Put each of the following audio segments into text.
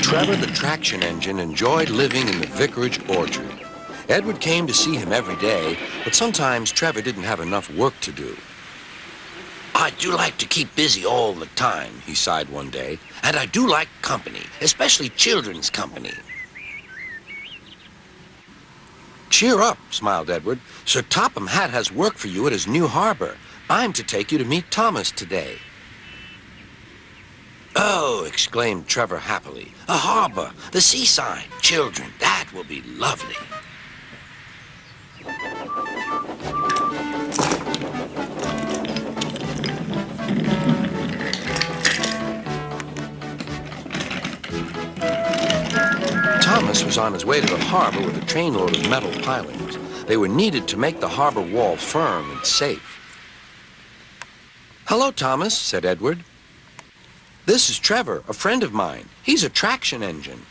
Trevor the traction engine enjoyed living in the vicarage orchard. Edward came to see him every day, but sometimes Trevor didn't have enough work to do. I do like to keep busy all the time, He sighed one day. and I do like company, especially children's company. Cheer up, smiled Edward. Sir Topham Hatt has work for you at his new harbor. I'm to take you to meet Thomas today. Oh, exclaimed Trevor happily. A harbor, the seaside, children, that will be lovely. Thomas was on his way to the harbor with a trainload of metal pilings. They were needed to make the harbor wall firm and safe. Hello, Thomas, said Edward. This is Trevor, a friend of mine. He's a traction engine.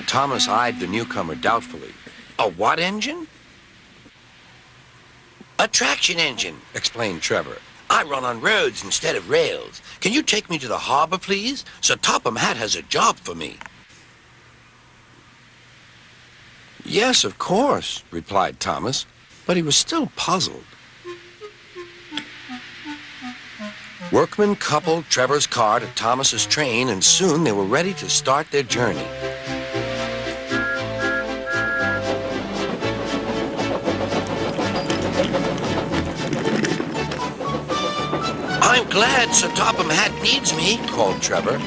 Thomas eyed the newcomer doubtfully. A what engine? A traction engine, Explained Trevor. I run on roads instead of rails. Can you take me to the harbor, please? Sir Topham Hatt has a job for me. Yes, of course, replied Thomas, but he was still puzzled. Workmen coupled Trevor's car to Thomas's train, and soon they were ready to start their journey. I'm glad Sir Topham Hatt needs me, Called Trevor.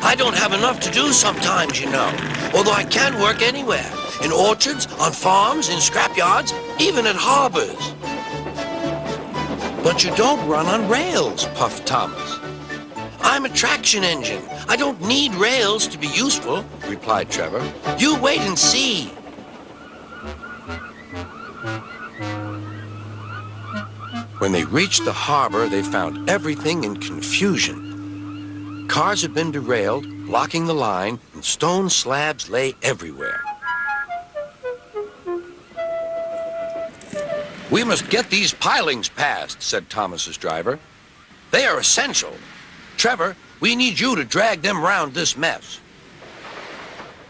I don't have enough to do sometimes, you know, although I can work anywhere. In orchards, on farms, in scrapyards, even at harbors. But you don't run on rails, puffed Thomas. I'm a traction engine. I don't need rails to be useful, Replied Trevor. You wait and see. When they reached the harbor, they found everything in confusion. Cars had been derailed, blocking the line, and stone slabs lay everywhere. We must get these pilings past, said Thomas's driver. They are essential. Trevor, we need you to drag them round this mess.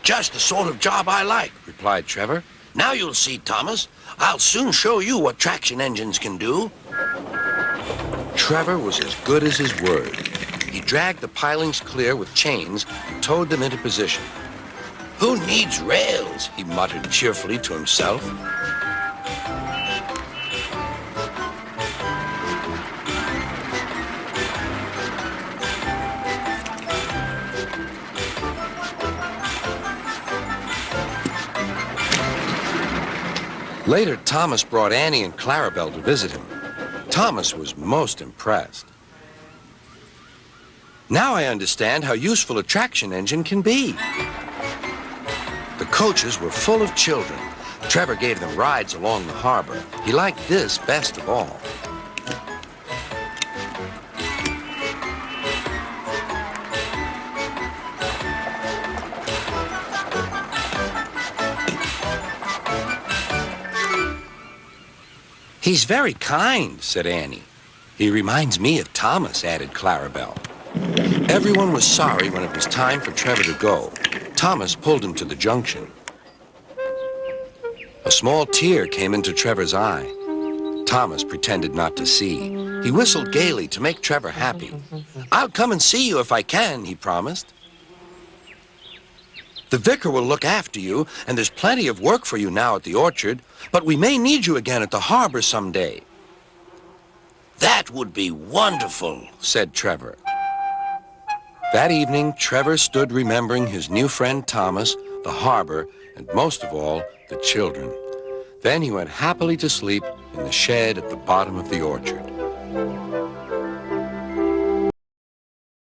Just the sort of job I like, Replied Trevor. Now you'll see, Thomas. I'll soon show you what traction engines can do. Trevor was as good as his word. He dragged the pilings clear with chains and towed them into position. Who needs rails? He muttered cheerfully to himself. Later, Thomas brought Annie and Clarabelle to visit him. Thomas was most impressed. Now I understand how useful a traction engine can be. The coaches were full of children. Trevor gave them rides along the harbor. He liked this best of all. He's very kind, said Annie. He reminds me of Thomas, added Clarabelle. Everyone was sorry when it was time for Trevor to go. Thomas pulled him to the junction. A small tear came into Trevor's eye. Thomas pretended not to see. He whistled gaily to make Trevor happy. I'll come and see you if I can, he promised. The vicar will look after you, and there's plenty of work for you now at the orchard, but we may need you again at the harbor someday. That would be wonderful, said Trevor. That evening, Trevor stood remembering his new friend Thomas, the harbor, and most of all, the children. Then he went happily to sleep in the shed at the bottom of the orchard.